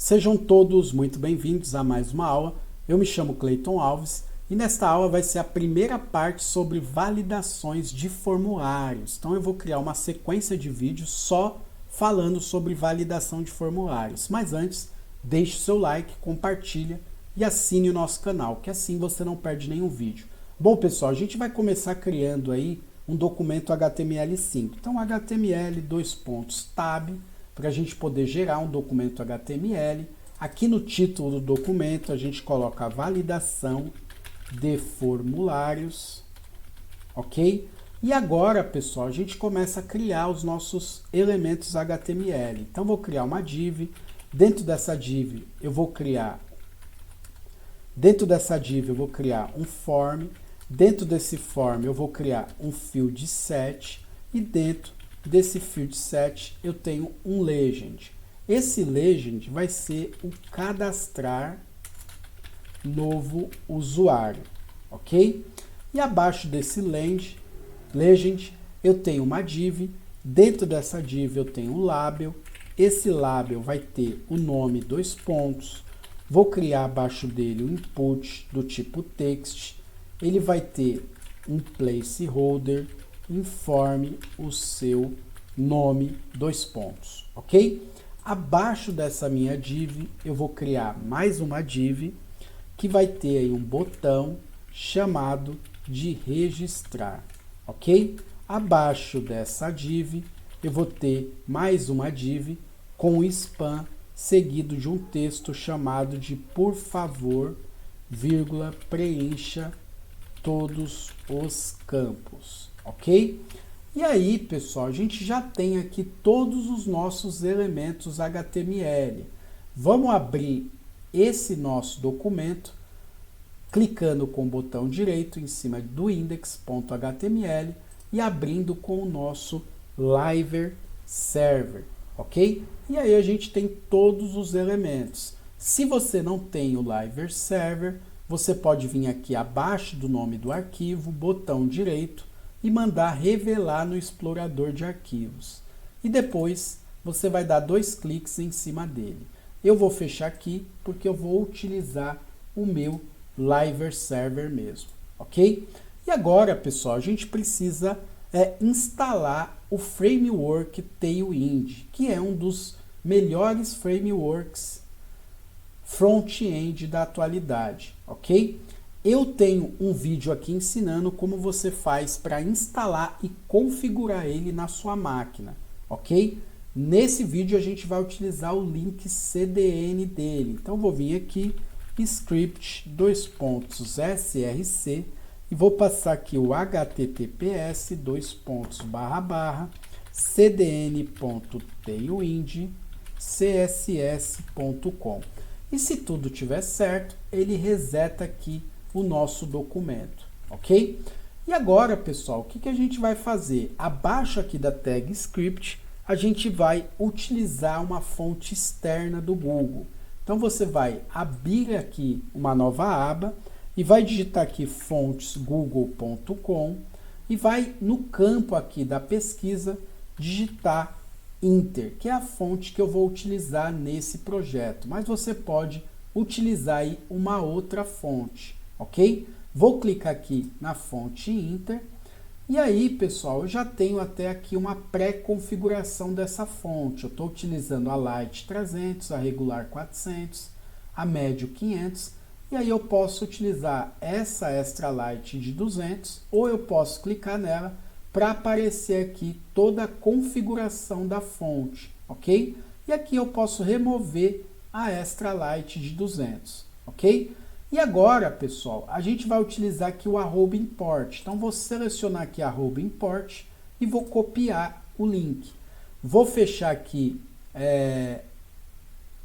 Sejam todos muito bem-vindos a mais uma aula. Eu me chamo Cleiton Alves e nesta aula vai ser a primeira parte sobre validações de formulários. Então eu vou criar uma sequência de vídeos só falando sobre validação de formulários. Mas antes, deixe o seu like, compartilha e assine o nosso canal, que assim você não perde nenhum vídeo. Bom, pessoal, a gente vai começar criando aí um documento HTML5. Então HTML, tab, para a gente poder gerar um documento HTML. Aqui no título do documento a gente coloca a validação de formulários, ok? E agora, pessoal, a gente começa a criar os nossos elementos HTML. Então vou criar uma div, dentro dessa div eu vou criar um form, dentro desse form eu vou criar um field set e dentro desse field set eu tenho um legend. Esse legend vai ser o cadastrar novo usuário, ok? E abaixo desse legend eu tenho uma div, dentro dessa div eu tenho um label, esse label vai ter o nome , vou criar abaixo dele um input do tipo text, ele vai ter um placeholder, informe o seu nome, ok? Abaixo dessa minha div, eu vou criar mais uma div, que vai ter aí um botão chamado de registrar, ok? Abaixo dessa div, eu vou ter mais uma div com spam, seguido de um texto chamado de por favor, preencha todos os campos, ok? E aí, pessoal, a gente já tem aqui todos os nossos elementos HTML. Vamos abrir esse nosso documento, clicando com o botão direito em cima do index.html e abrindo com o nosso Live Server, ok? E aí a gente tem todos os elementos. Se você não tem o Live Server, você pode vir aqui abaixo do nome do arquivo, botão direito, e mandar revelar no explorador de arquivos. E depois você vai dar 2 cliques em cima dele. Eu vou fechar aqui porque eu vou utilizar o meu Live Server mesmo, ok? E agora, pessoal, a gente precisa instalar o framework Tailwind, que é um dos melhores frameworks front-end da atualidade, ok? Eu tenho um vídeo aqui ensinando como você faz para instalar e configurar ele na sua máquina, ok? Nesse vídeo a gente vai utilizar o link CDN dele. Então vou vir aqui, script /src e vou passar aqui o https cdn.tailwind.css.com. E se tudo tiver certo, ele reseta aqui o nosso documento, ok? E agora, pessoal, o que a gente vai fazer? Abaixo aqui da tag script, a gente vai utilizar uma fonte externa do Google. Então você vai abrir aqui uma nova aba e vai digitar aqui fontesgoogle.com e vai no campo aqui da pesquisa digitar Inter, que é a fonte que eu vou utilizar nesse projeto, mas você pode utilizar aí uma outra fonte, ok? Vou clicar aqui na fonte Inter e aí, pessoal, eu já tenho até aqui uma pré-configuração dessa fonte. Eu estou utilizando a Light 300, a Regular 400, a Médio 500 e aí eu posso utilizar essa Extra Light de 200 ou eu posso clicar nela para aparecer aqui toda a configuração da fonte, ok? E aqui eu posso remover a Extra Light de 200, ok? E agora, pessoal, a gente vai utilizar aqui o @import. Então vou selecionar aqui @import e vou copiar o link. Vou fechar aqui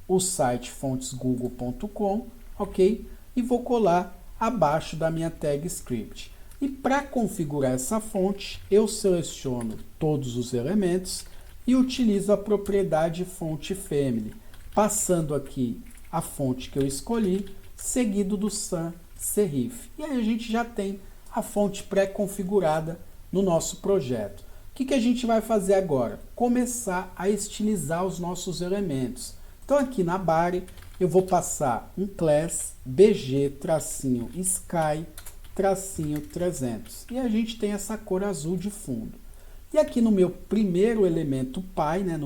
o site fontesgoogle.com, ok? E vou colar abaixo da minha tag script. E para configurar essa fonte, eu seleciono todos os elementos e utilizo a propriedade fonte family, passando aqui a fonte que eu escolhi, seguido do sans serif. E aí a gente já tem a fonte pré-configurada no nosso projeto. O que a gente vai fazer agora? Começar a estilizar os nossos elementos. Então aqui na body eu vou passar um class bg-sky-300 e a gente tem essa cor azul de fundo. E aqui no meu primeiro elemento pi, né,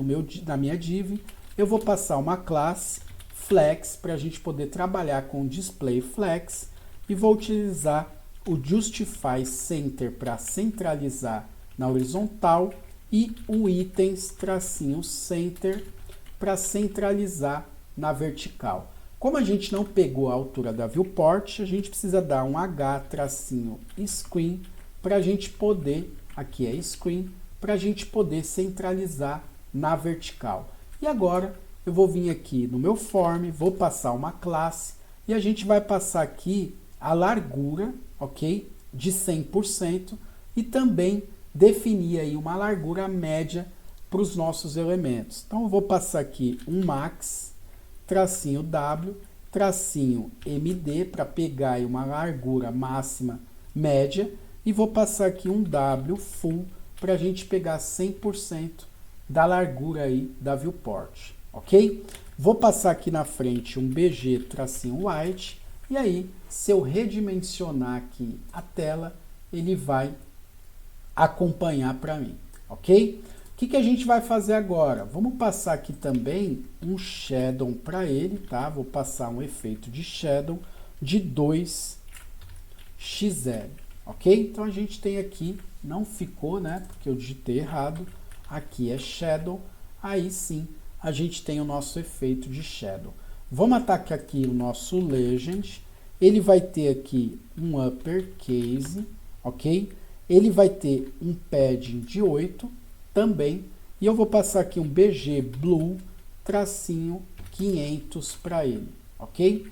na minha div, eu vou passar uma classe flex para a gente poder trabalhar com o display flex e vou utilizar o justify center para centralizar na horizontal e o items-center para centralizar na vertical. Como a gente não pegou a altura da viewport, a gente precisa dar um h-screen para a gente poder, aqui é screen, para a gente poder centralizar na vertical. E agora eu vou vir aqui no meu form, vou passar uma classe e a gente vai passar aqui a largura, ok? De 100% e também definir aí uma largura média para os nossos elementos. Então eu vou passar aqui um max, tracinho W, tracinho MD para pegar aí uma largura máxima média e vou passar aqui um W full para a gente pegar 100% da largura aí da viewport, ok? Vou passar aqui na frente um BG tracinho white e aí, se eu redimensionar aqui a tela, ele vai acompanhar para mim, ok? O que a gente vai fazer agora? Vamos passar aqui também um shadow para ele, tá? Vou passar um efeito de shadow de 2xl, ok? Então a gente tem aqui, não ficou, né? Porque eu digitei errado. Aqui é shadow, aí sim a gente tem o nosso efeito de shadow. Vamos atacar aqui o nosso legend, ele vai ter aqui um uppercase, ok? Ele vai ter um padding de 8 também, e eu vou passar aqui um BG blue tracinho 500 para ele, ok?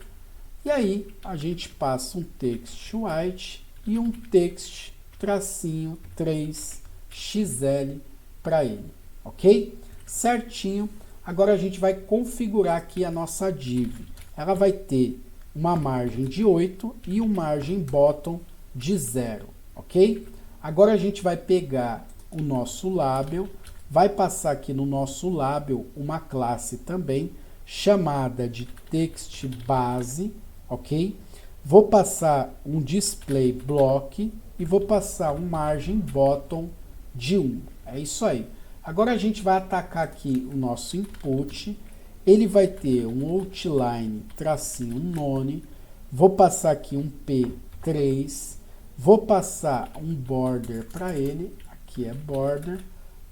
E aí a gente passa um text white e um text tracinho 3xl para ele, ok? Certinho. Agora a gente vai configurar aqui a nossa div. Ela vai ter uma margem de 8 e uma margem bottom de 0, ok? Agora a gente vai pegar o nosso label, vai passar aqui no nosso label uma classe também chamada de text base, ok? Vou passar um display block e vou passar um margem bottom de 1. É isso aí. Agora a gente vai atacar aqui o nosso input, ele vai ter um outline tracinho none, vou passar aqui um P3, vou passar um border para ele, aqui é border,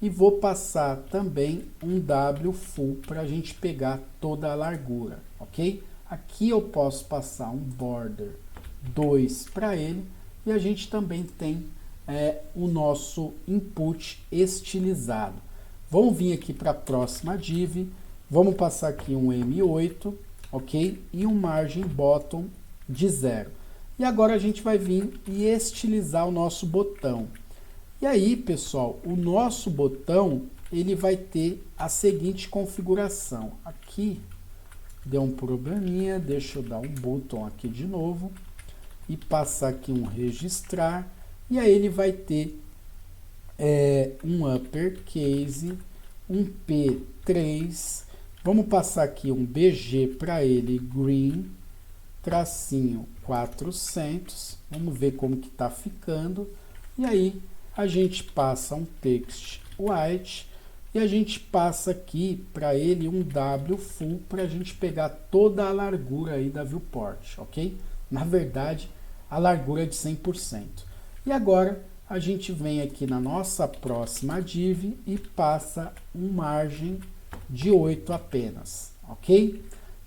e vou passar também um W full para a gente pegar toda a largura, ok? Aqui eu posso passar um border 2 para ele, e a gente também tem o nosso input estilizado. Vamos vir aqui para a próxima div, vamos passar aqui um M8, ok? E um margin bottom de 0. E agora a gente vai vir e estilizar o nosso botão. E aí, pessoal, o nosso botão, ele vai ter a seguinte configuração. Aqui deu um probleminha, deixa eu dar um botão aqui de novo e passar aqui um registrar. E aí ele vai ter um uppercase, um P3, vamos passar aqui um BG para ele, green, tracinho 400, vamos ver como que tá ficando, e aí a gente passa um text white, e a gente passa aqui para ele um W full, para a gente pegar toda a largura aí da viewport, ok? Na verdade, a largura é de 100%. E agora a gente vem aqui na nossa próxima div e passa um margem de 8 apenas, ok?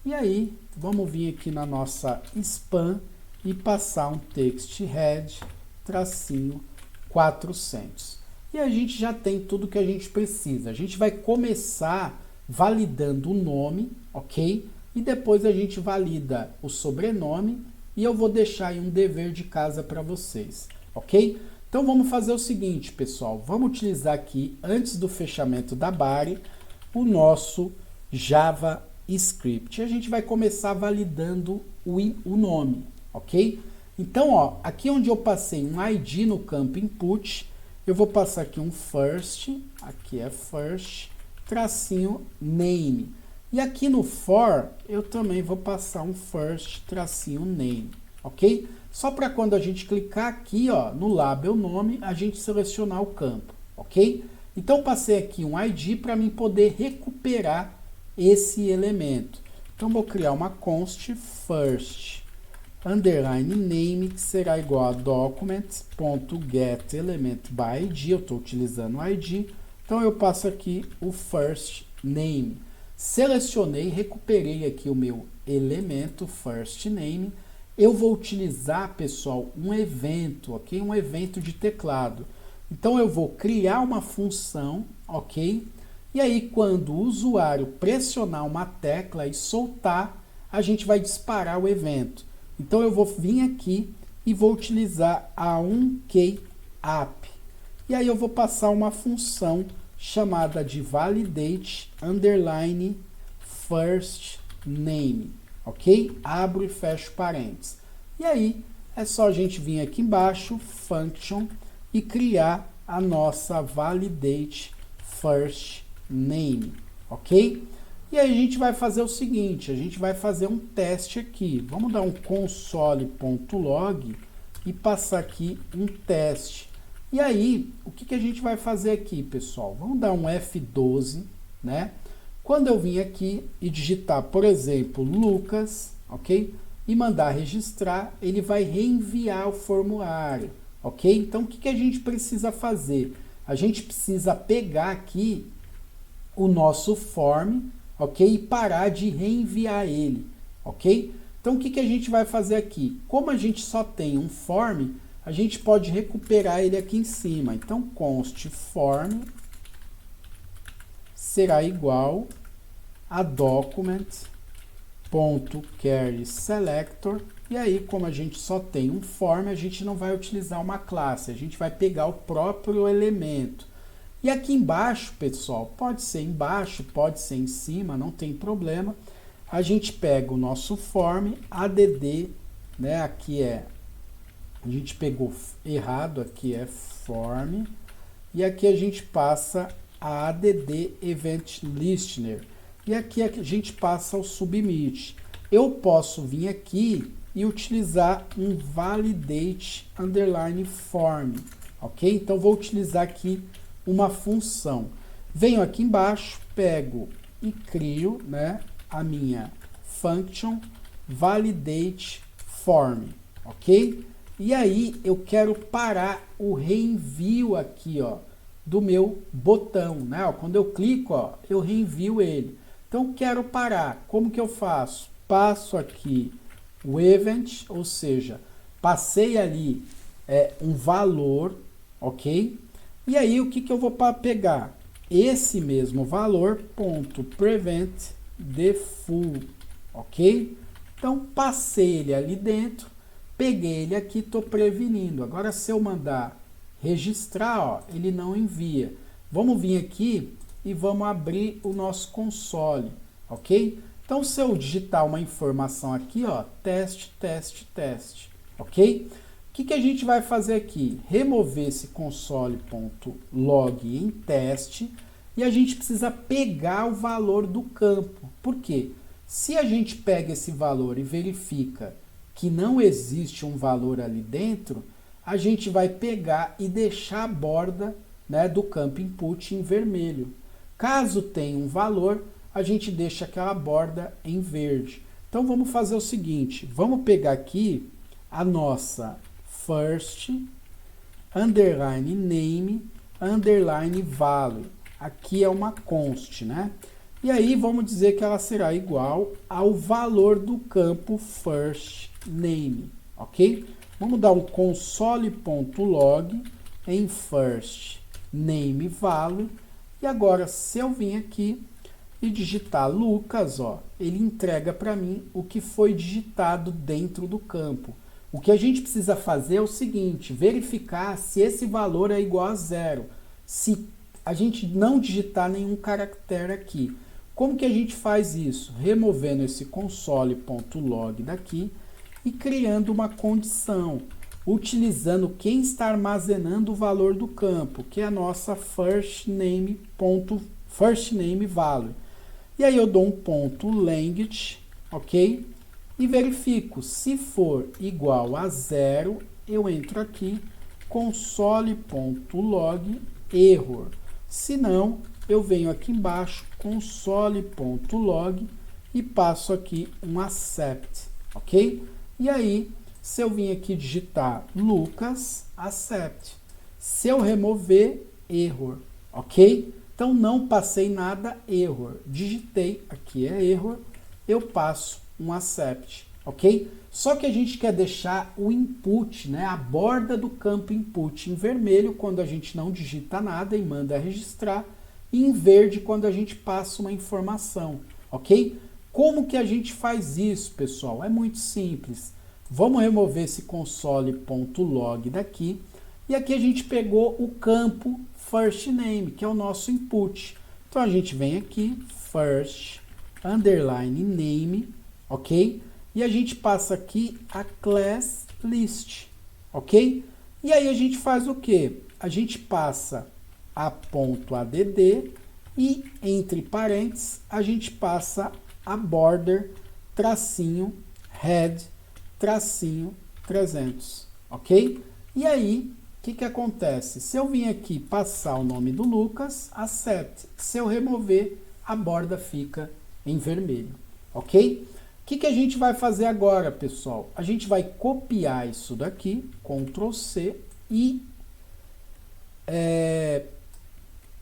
E aí, vamos vir aqui na nossa span e passar um text head tracinho 400. E a gente já tem tudo que a gente precisa. A gente vai começar validando o nome, ok? E depois a gente valida o sobrenome e eu vou deixar aí um dever de casa para vocês, ok? Então vamos fazer o seguinte, pessoal, vamos utilizar aqui, antes do fechamento da body, o nosso JavaScript. A gente vai começar validando o nome, ok? Então, ó, aqui onde eu passei um ID no campo input, eu vou passar aqui um first, aqui é first, tracinho name. E aqui no for, eu também vou passar um first tracinho name, ok? Só para quando a gente clicar aqui, ó, no label nome, a gente selecionar o campo, ok? Então, passei aqui um ID para mim poder recuperar esse elemento. Então, vou criar uma const first underline name, que será igual a document.getElementById. Eu estou utilizando o ID, então eu passo aqui o first name. Selecionei, recuperei aqui o meu elemento first name. Eu vou utilizar, pessoal, um evento, ok? Um evento de teclado. Então, eu vou criar uma função, ok? E aí, quando o usuário pressionar uma tecla e soltar, a gente vai disparar o evento. Então, eu vou vir aqui e vou utilizar a onKeyApp. E aí, eu vou passar uma função chamada de validate underline first name, ok? Abro e fecho parênteses. E aí, é só a gente vir aqui embaixo, function, e criar a nossa validate first name, ok? E aí a gente vai fazer o seguinte, a gente vai fazer um teste aqui. Vamos dar um console.log e passar aqui um teste. E aí, o que a gente vai fazer aqui, pessoal? Vamos dar um F12, né? Quando eu vim aqui e digitar, por exemplo, Lucas, ok? E mandar registrar, ele vai reenviar o formulário, ok? Então, o que a gente precisa fazer? A gente precisa pegar aqui o nosso form, ok? E parar de reenviar ele, ok? Então, o que a gente vai fazer aqui? Como a gente só tem um form, a gente pode recuperar ele aqui em cima. Então, const form será igual a document.carrySelector. E aí, como a gente só tem um form, a gente não vai utilizar uma classe, a gente vai pegar o próprio elemento. E aqui embaixo, pessoal, pode ser embaixo, pode ser em cima, não tem problema. A gente pega o nosso form, add, né, aqui a gente pegou errado, aqui é form, e aqui a gente passa a add event listener, e aqui a gente passa o submit. Eu posso vir aqui e utilizar um validate underline form, ok? Então, vou utilizar aqui uma função. Venho aqui embaixo, pego e crio, né, a minha function validate form, ok? E aí, eu quero parar o reenvio aqui, ó, do meu botão, né? Ó, quando eu clico, ó, eu reenvio ele. Então, quero parar. Como que eu faço? Passo aqui o event, ou seja, passei ali um valor, ok? E aí, o que eu vou pegar? Esse mesmo valor, ponto prevent default, ok? Então, passei ele ali dentro, peguei ele aqui, estou prevenindo. Agora, se eu mandar registrar, ó, ele não envia. Vamos vir aqui e vamos abrir o nosso console, ok? Então, se eu digitar uma informação aqui, ó, teste, teste, teste, ok? O que a gente vai fazer aqui? Remover esse console.log em teste e a gente precisa pegar o valor do campo. Por quê? Se a gente pega esse valor e verifica que não existe um valor ali dentro, a gente vai pegar e deixar a borda, né, do campo input em vermelho. Caso tenha um valor, a gente deixa aquela borda em verde. Então, vamos fazer o seguinte, vamos pegar aqui a nossa first, underline name, underline value. Aqui é uma const, né? E aí, vamos dizer que ela será igual ao valor do campo first name, ok? Vamos dar um console.log em first name value. E agora, se eu vim aqui e digitar Lucas, ó, ele entrega para mim o que foi digitado dentro do campo. O que a gente precisa fazer é o seguinte, verificar se esse valor é igual a 0. Se a gente não digitar nenhum caractere aqui. Como que a gente faz isso? Removendo esse console.log daqui e criando uma condição, utilizando quem está armazenando o valor do campo, que é a nossa first name value. E aí eu dou um ponto language, ok? E verifico, se for igual a 0, eu entro aqui, console.log error. Se não, eu venho aqui embaixo, console.log e passo aqui um accept, ok? E aí, se eu vim aqui digitar Lucas, accept. Se eu remover, error, ok? Então, não passei nada, error. Digitei, aqui é error, eu passo um accept, ok? Só que a gente quer deixar o input, né, a borda do campo input em vermelho quando a gente não digita nada e manda registrar, e em verde quando a gente passa uma informação, ok? Como que a gente faz isso, pessoal? É muito simples. Vamos remover esse console.log daqui, e aqui a gente pegou o campo first name, que é o nosso input. Então a gente vem aqui, first, underline name, ok? E a gente passa aqui a class list, ok? E aí a gente faz o quê? A gente passa a .add e entre parênteses a gente passa a border tracinho head tracinho 300, ok? E aí, o que acontece? Se eu vim aqui passar o nome do Lucas, accept. Se eu remover, a borda fica em vermelho, ok? O que a gente vai fazer agora, pessoal? A gente vai copiar isso daqui, Ctrl C, e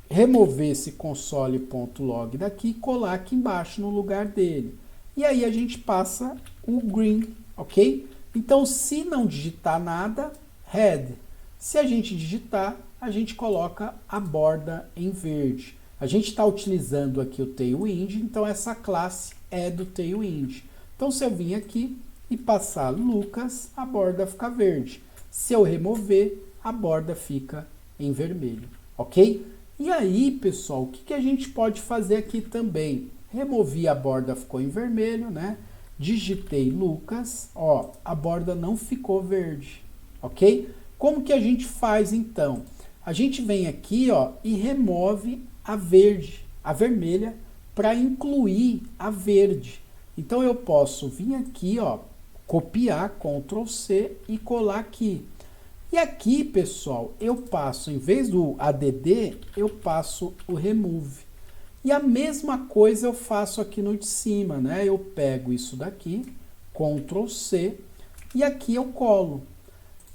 remover esse console.log daqui e colar aqui embaixo no lugar dele. E aí a gente passa o green, ok? Então, se não digitar nada, red. Se a gente digitar, a gente coloca a borda em verde. A gente está utilizando aqui o Tailwind, então essa classe é do Tailwind. Então, se eu vim aqui e passar Lucas, a borda fica verde. Se eu remover, a borda fica em vermelho, ok? E aí, pessoal, o que a gente pode fazer aqui também? Removi a borda, ficou em vermelho, né? Digitei Lucas, ó, a borda não ficou verde, ok? Como que a gente faz então? A gente vem aqui, ó, e remove a verde, a vermelha, para incluir a verde. Então eu posso vir aqui, ó, copiar, Ctrl C e colar aqui. E aqui, pessoal, eu passo, em vez do add, eu passo o remove. E a mesma coisa eu faço aqui no de cima, né? Eu pego isso daqui, Ctrl C, e aqui eu colo.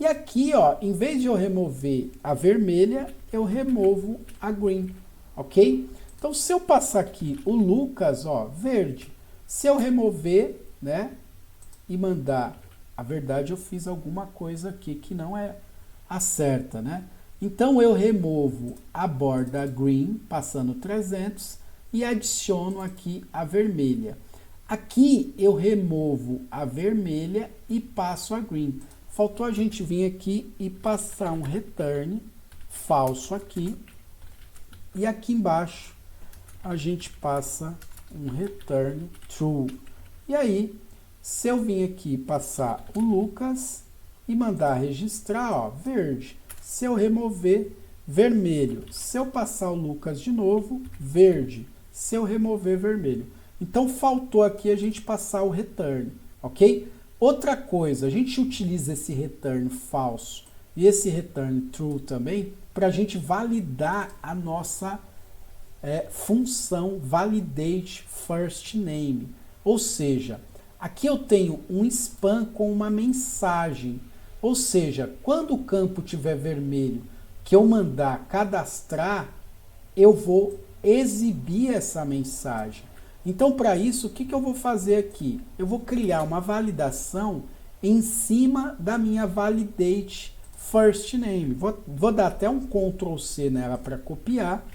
E aqui, ó, em vez de eu remover a vermelha, eu removo a green, ok? Então, se eu passar aqui o Lucas, ó, verde, se eu remover, né, e mandar, a verdade eu fiz alguma coisa aqui que não é a certa, né? Então, eu removo a borda green, passando 300, e adiciono aqui a vermelha. Aqui, eu removo a vermelha e passo a green. Faltou a gente vir aqui e passar um return falso aqui. E aqui embaixo, a gente passa um return true. E aí, se eu vim aqui passar o Lucas e mandar registrar, ó, verde. Se eu remover, vermelho. Se eu passar o Lucas de novo, verde. Se eu remover, vermelho. Então, faltou aqui a gente passar o return, ok? Outra coisa, a gente utiliza esse return falso e esse return true também para a gente validar a nossa função validate first name. Ou seja, aqui eu tenho um span com uma mensagem. Ou seja, quando o campo tiver vermelho que eu mandar cadastrar, eu vou exibir essa mensagem. Então, para isso, o que eu vou fazer aqui? Eu vou criar uma validação em cima da minha validate first name. Vou dar até um Ctrl C nela para copiar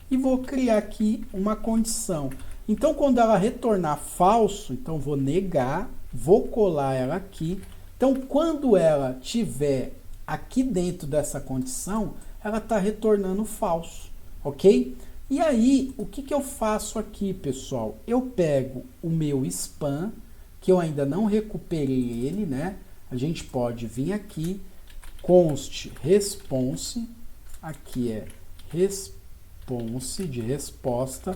e vou criar aqui uma condição. Então, quando ela retornar falso, então vou negar, vou colar ela aqui. Então, quando ela tiver aqui dentro dessa condição, ela está retornando falso, ok? E aí, o que eu faço aqui, pessoal? Eu pego o meu span, que eu ainda não recuperei ele, né? A gente pode vir aqui, const response, aqui é response de resposta,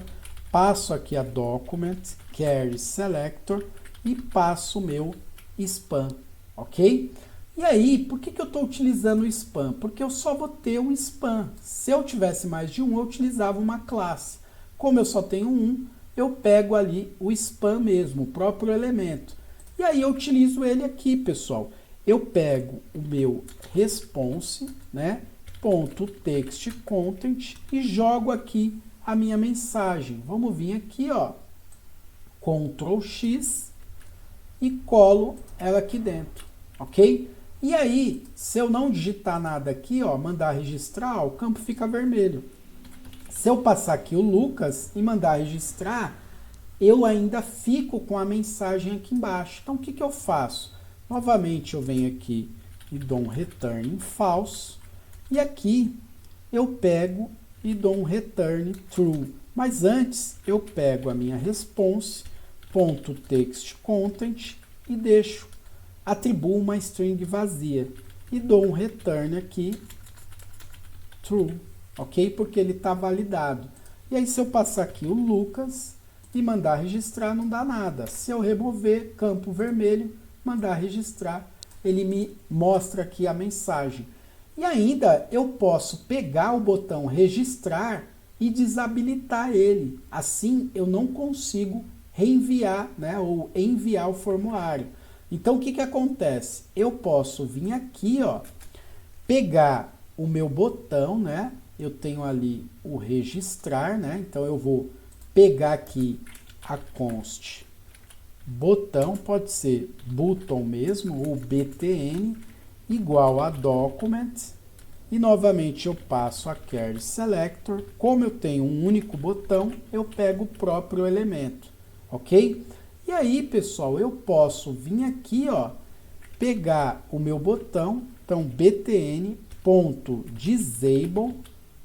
passo aqui a document, query selector e passo o meu spam, ok? E aí, por que eu estou utilizando o spam? Porque eu só vou ter um spam. Se eu tivesse mais de um, eu utilizava uma classe. Como eu só tenho um, eu pego ali o spam mesmo, o próprio elemento. E aí eu utilizo ele aqui, pessoal. Eu pego o meu response, né, ponto text content e jogo aqui a minha mensagem. Vamos vir aqui, ó, Ctrl X e colo ela aqui dentro, ok? E aí, se eu não digitar nada aqui, ó, mandar registrar, ó, o campo fica vermelho. Se eu passar aqui o Lucas e mandar registrar, eu ainda fico com a mensagem aqui embaixo. Então, o que eu faço? Novamente, eu venho aqui e dou um return false. E aqui, eu pego e dou um return true. Mas antes, eu pego a minha response.textContent e deixo, atribuo uma string vazia. E dou um return aqui true, ok? Porque ele está validado. E aí, se eu passar aqui o Lucas e mandar registrar, não dá nada. Se eu remover campo vermelho, mandar registrar, ele me mostra aqui a mensagem. E ainda eu posso pegar o botão registrar e desabilitar ele. Assim eu não consigo reenviar, né, ou enviar o formulário. Então o que acontece? Eu posso vir aqui, ó, pegar o meu botão, né? Eu tenho ali o registrar, né? Então eu vou pegar aqui a const botão, pode ser button mesmo, ou btn, igual a document, e novamente eu passo a query selector. Como eu tenho um único botão, eu pego o próprio elemento, ok? E aí, pessoal, eu posso vir aqui, ó, pegar o meu botão, então btn.disable,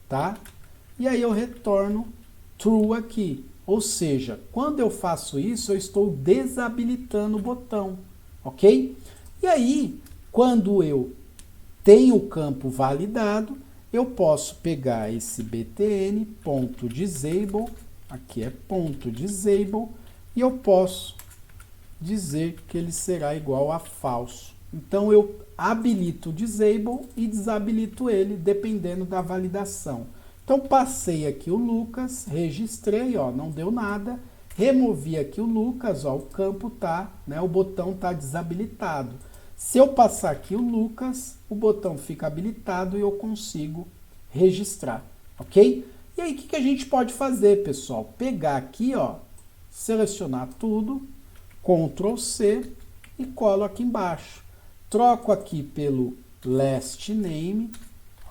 tá? E aí eu retorno true aqui. Ou seja, quando eu faço isso, eu estou desabilitando o botão, ok? E aí, quando eu tenho o campo validado, eu posso pegar esse btn.disable, aqui é .disable, e eu posso dizer que ele será igual a falso. Então, eu habilito o disable e desabilito ele, dependendo da validação. Então, passei aqui o Lucas, registrei, ó, não deu nada, removi aqui o Lucas, ó, o campo tá, né, o botão tá desabilitado. Se eu passar aqui o Lucas, o botão fica habilitado e eu consigo registrar, ok? E aí, o que a gente pode fazer, pessoal? Pegar aqui, ó, selecionar tudo, Ctrl C e colo aqui embaixo. Troco aqui pelo last name,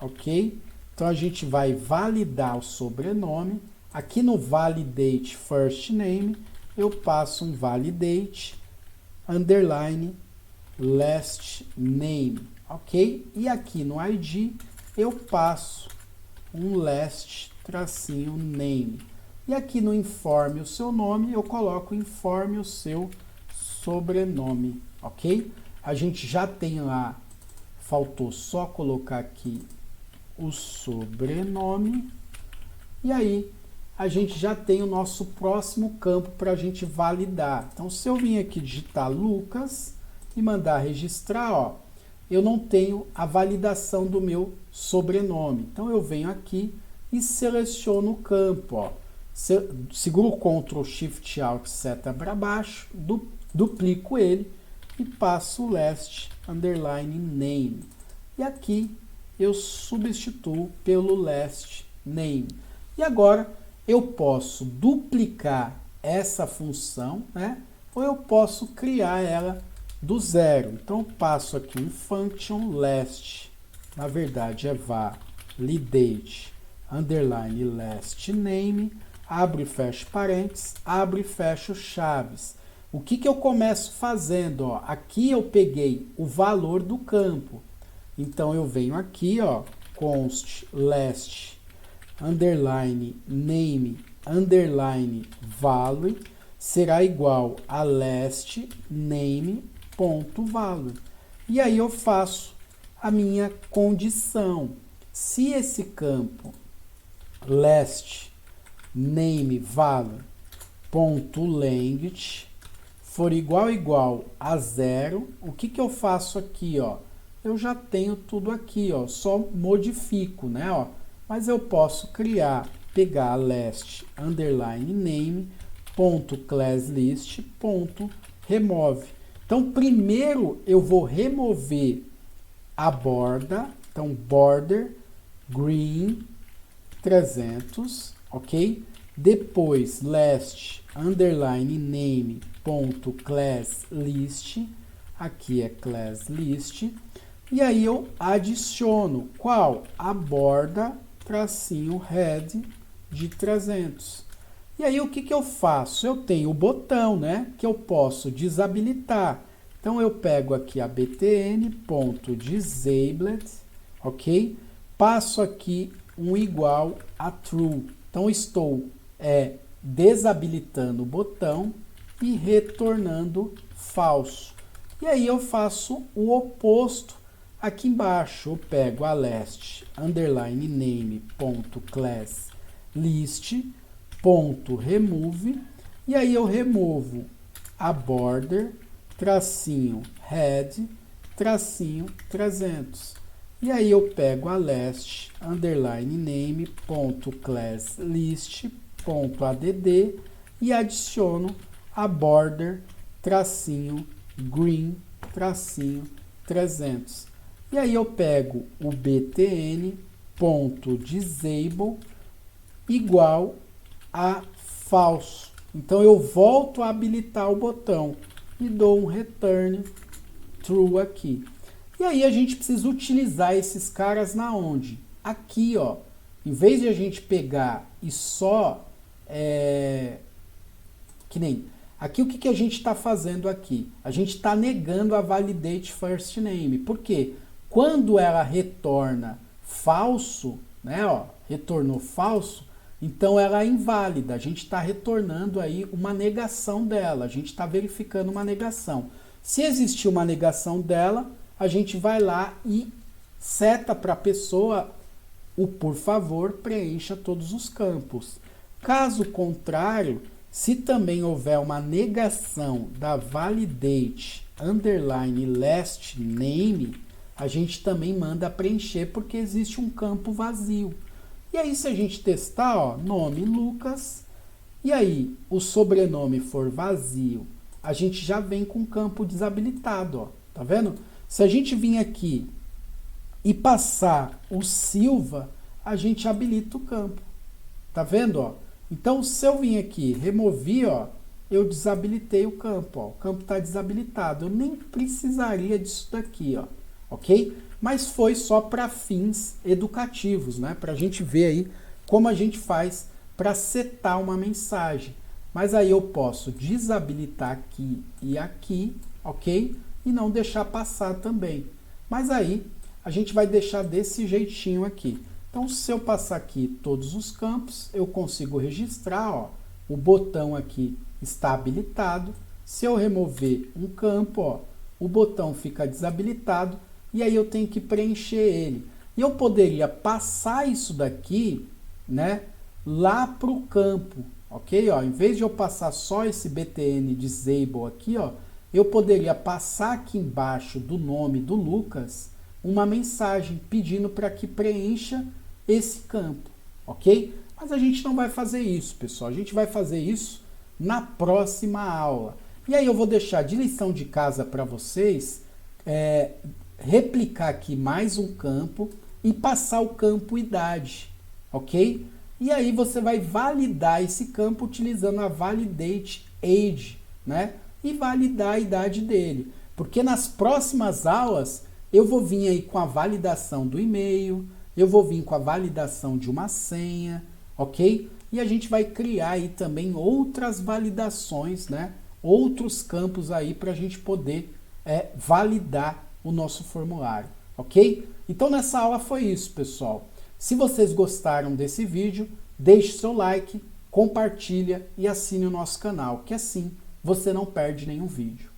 ok? Então, a gente vai validar o sobrenome. Aqui no validate first name, eu passo um validate underline last name, ok? E aqui no ID, eu passo um last tracinho name. E aqui no informe o seu nome, eu coloco informe o seu sobrenome, ok? A gente já tem lá, faltou só colocar aqui o sobrenome, e aí a gente já tem o nosso próximo campo para a gente validar. Então, se eu vim aqui digitar Lucas e mandar registrar, ó, eu não tenho a validação do meu sobrenome. Então, eu venho aqui e seleciono o campo, ó. Seguro o Ctrl Shift Alt seta para baixo, duplico ele e passo o last underline name. E aqui eu substituo pelo last name. E agora eu posso duplicar essa função, né? Ou eu posso criar ela do zero. Então eu passo aqui um function last, na verdade é validate underline last name, abre e fecha parênteses, abre e fecha chaves. O que eu começo fazendo? Ó? Aqui eu peguei o valor do campo. Então, eu venho aqui, ó, const last underline name underline value será igual a last name ponto value. E aí eu faço a minha condição. Se esse campo last name value ponto length for igual a 0, o que que eu faço aqui, ó? Eu já tenho tudo aqui, ó, só modifico, né, ó? Mas eu posso pegar a last underline name ponto class list ponto remove. Então, primeiro eu vou remover a borda, então border green 300, ok? Depois last underline name ponto class list, aqui é class list, e aí eu adiciono qual? A borda tracinho head de 300. E aí o que que eu faço? Eu tenho o botão, né, que eu posso desabilitar. Então eu pego aqui a btn.disabled, ok? Passo aqui um igual a true. Então estou desabilitando o botão e retornando falso. E aí eu faço o oposto aqui embaixo. Eu pego a last underline name ponto class list ponto remove, e aí eu removo a border tracinho head tracinho 300. E aí eu pego a last underline name ponto class list ponto add e adiciono a border tracinho green tracinho 300. E aí eu pego o btn.disable igual a falso. Então eu volto a habilitar o botão e dou um return true aqui. E aí a gente precisa utilizar esses caras na onde? Aqui, ó. Em vez de a gente pegar e só que nem aqui, o que que a gente está fazendo aqui? A gente está negando a validate first name. Por quê? Quando ela retorna falso, né, ó, retornou falso, então ela é inválida. A gente está retornando aí uma negação dela. A gente está verificando uma negação. Se existir uma negação dela, a gente vai lá e seta para a pessoa o por favor preencha todos os campos. Caso contrário, se também houver uma negação da validate underline last name, a gente também manda preencher porque existe um campo vazio. E aí se a gente testar, ó, nome Lucas, e aí o sobrenome for vazio, a gente já vem com o campo desabilitado, ó. Tá vendo? Se a gente vir aqui e passar o Silva, a gente habilita o campo. Tá vendo, ó? Então, se eu vim aqui, removi, ó, eu desabilitei o campo, ó. O campo está desabilitado. Eu nem precisaria disso daqui, ó. Ok? Mas foi só para fins educativos, né? Para a gente ver aí como a gente faz para setar uma mensagem. Mas aí eu posso desabilitar aqui e aqui, ok? E não deixar passar também. Mas aí a gente vai deixar desse jeitinho aqui. Então, se eu passar aqui todos os campos, eu consigo registrar, ó, o botão aqui está habilitado. Se eu remover um campo, ó, o botão fica desabilitado e aí eu tenho que preencher ele. E eu poderia passar isso daqui, né, lá para o campo, ok? Ó, em vez de eu passar só esse btn disable aqui, ó, eu poderia passar aqui embaixo do nome do Lucas uma mensagem pedindo para que preencha esse campo, ok? Mas a gente não vai fazer isso, pessoal. A gente vai fazer isso na próxima aula. E aí eu vou deixar de lição de casa para vocês replicar aqui mais um campo e passar o campo idade, ok? E aí você vai validar esse campo utilizando a validate age, né? E validar a idade dele. Porque nas próximas aulas eu vou vir aí com a validação do e-mail, eu vou vir com a validação de uma senha, ok? E a gente vai criar aí também outras validações, né? Outros campos aí para a gente poder validar o nosso formulário, ok? Então nessa aula foi isso, pessoal. Se vocês gostaram desse vídeo, deixe seu like, compartilha e assine o nosso canal, que assim você não perde nenhum vídeo.